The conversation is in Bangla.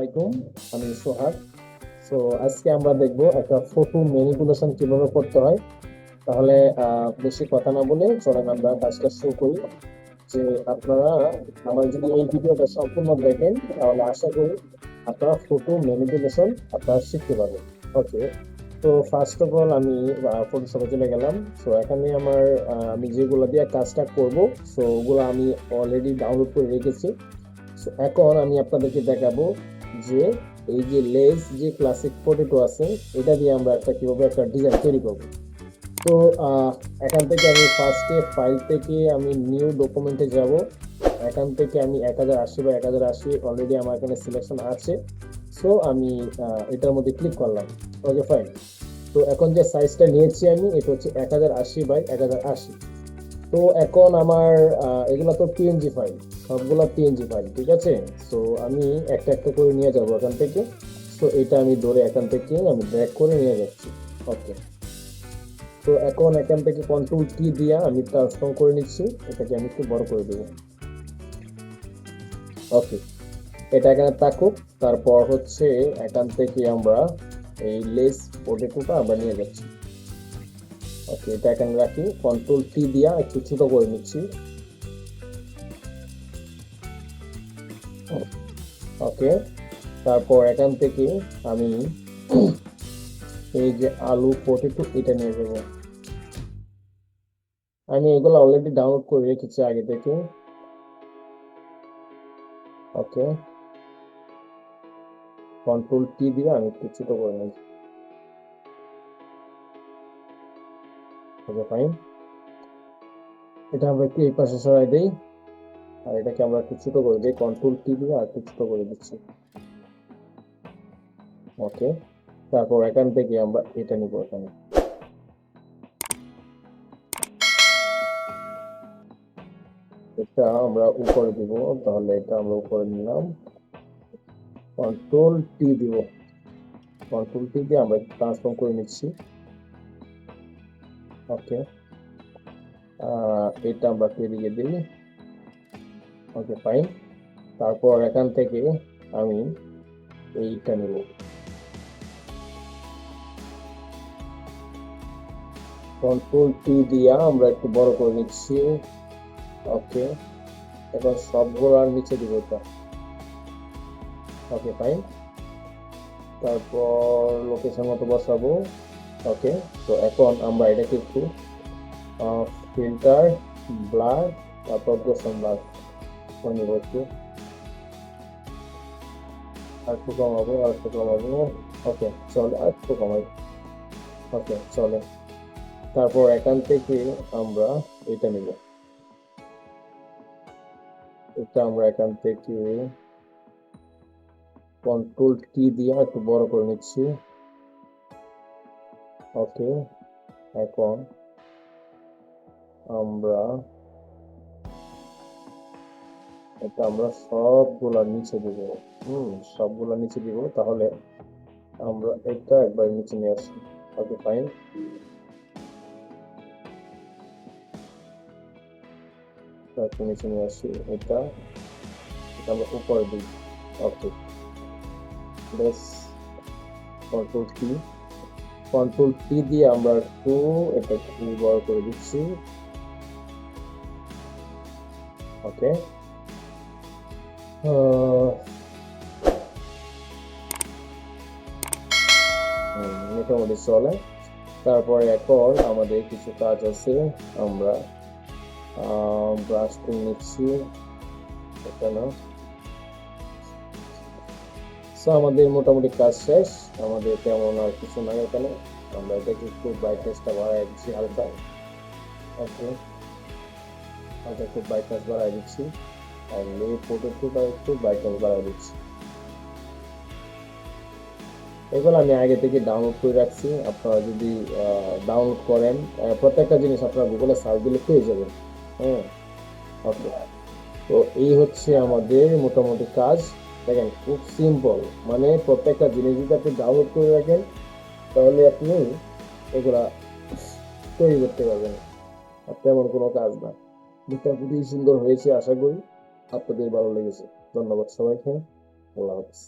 আলাইকুম। আমি সোহাগ। আজকে আমরা দেখব একটা ফটো ম্যানিপুলেশন কিভাবে করতে হয়। তাহলে বেশি কথা না বলে চলেন আমরা কাজটা শুরু করি। যে আপনারা আমার যদি এই ভিডিওটা সম্পূর্ণ দেখেন তাহলে আশা করি আপনারা ফটো ম্যানিপুলেশন আপনারা শিখতে পারবেন। ওকে, তো ফার্স্ট অফ অল আমি ফটোশপে চলে গেলাম। এখানে আমার আমি যেগুলো দিয়ে কাজটা করব, ওগুলো আমি অলরেডি ডাউনলোড করে রেখেছি। এখন আমি আপনাদেরকে দেখাবো যে এই যে লেস যে ক্লাসিক পটেটো আছে, এটা দিয়ে আমরা কিভাবে একটা ডিজাইন তৈরি করবো। তো এখান থেকে আমি ফার্স্টে ফাইল থেকে আমি নিউ ডকুমেন্টে যাব। এখান থেকে আমি 1080 বা 1080 অলরেডি আমার এখানে সিলেকশন আছে। আমি এটার মধ্যে ক্লিক করলাম। ওকে, ফাইন। তো এখন যে সাইজটা নিয়েছি আমি, এটা হচ্ছে 1080 বাই 1080। তো এখন আমার এগুলা তো পিএনজি ফাইল, সবগুলা পিএনজি ফাইল, ঠিক আছে। আমি একটা একটা করে নিয়ে যাব এখান থেকে। এটা আমি ধরে এখান থেকে আমি ড্র্যাগ করে নিয়ে যাচ্ছি। ওকে, তো এখন এখান থেকে কন্ট্রোল টি দিয়ে আমি ট্রান্সফর্ম করে নিচ্ছি। এটাকে আমি একটু বড় করে দেবো। ওকে, এটা এখানে থাকুক। তারপর হচ্ছে এখান থেকে আমরা এই লেস পটেটোটা আমরা নিয়ে যাচ্ছি। ওকে, এটা এখানে রাখি, কন্ট্রোল টি দিয়া একটু ছোট করে নিচ্ছি। ওকে, তারপর এখান থেকে আমি এই যে আলু পটেটো এটা নিয়ে যাব। আমি এগুলো অলরেডি ডাউনলোড করে রেখেছি আগে থেকে। ওকে, কন্ট্রোল টি দিয়ে আমি একটু ছোট করে নিই। ওকে, ফাইন। এটা আমরা একটু এই পাশে সরাই দিই, আর এটাকে আমরা একটু ছোট করে দিই। কন্ট্রোল টি দিয়ে আর একটু ছোট করে দিচ্ছি। ওকে, তারপর এখান থেকে আমরা এটা নিব। এখানে এটা আমরা উপরে দিব, তাহলে এটা আমরা উপরে নিলাম। কন্ট্রোল টি দিব, কন্ট্রোল টি দিয়ে আমরা ট্রান্সফর্ম করে নিচ্ছি। ওকে, এটা আমরা এদিকে দিই। ওকে, ফাইন। তারপর এখান থেকে আমি এইটা নেব, কন্ট্রোল টি দিয়ে আমরা একটু বড় করে নিচ্ছি। ওকে, এখন সবগুলোর নিচে দিব এটা। ওকে, ফাইন। তারপর লোকেশন মতো বসাবো। ওকে, তো এখন আমরা এটাকে একটু ফিল্টার ব্লার, তারপর গোসন ব্লার করে নেব। একটু কমাবো, আর একটু কমাবো। ওকে, চলে, আর একটু কমাই। ওকে, চলে। তারপর এখান থেকে আমরা এটা নিব, এটা আমরা এখান থেকে কন্ট্রোল টি দিয়ে একটু বড় করে নিচ্ছি। ওকে, এখন আমরা এটা আমরা সবগুলা নিচে দিব। সবগুলা নিচে দিব, তাহলে আমরা এটা একবার নিচে নিয়ে আসি। ওকে, ফাইন। তারপর নিচে নিয়ে আসি, এটা আমরা উপরে দিই। ওকে, বেশ। কন্ট্রোল টি, কন্ট্রোল টি দিয়ে আমরা একটু এটা একটু বড় করে দিচ্ছি। ওকে, মোটামুটি চলে। তারপরে এখন আমাদের কিছু কাজ আছে। আমরা ব্রাশ টুল নিচ্ছি, এটা না। আমাদের মোটামুটি কাজ শেষ। আমাদের তেমন আর কিছু নাই এখানে। আমরা এটাকে একটু ব্রাইটনেসটা বাড়াই দিচ্ছি হালকা। ওকে, হালকা একটু ব্রাইটনেস বাড়াই দিচ্ছি, আর এই ফটোটা একটু ব্রাইটনেস বাড়াই দিচ্ছি। এগুলো আমি আগে থেকে ডাউনলোড করে রাখছি। আপনারা যদি ডাউনলোড করেন, প্রত্যেকটা জিনিস আপনারা গুগলে সার্চ দিলে পেয়ে যাবেন। হ্যাঁ, ওকে। তো এই হচ্ছে আমাদের মোটামুটি কাজ। দেখেন, খুব সিম্পল। মানে প্রত্যেকটা জিনিস যদি আপনি ডাউনলোড করে রাখেন, তাহলে আপনি এগুলা তৈরি করতে পারবেন। আর তেমন কোনো কাজ না। মোটামুটি সুন্দর হয়েছে, আশা করি আপনাদের ভালো লেগেছে। ধন্যবাদ সবাইকে। আল্লাহ হাফিজ।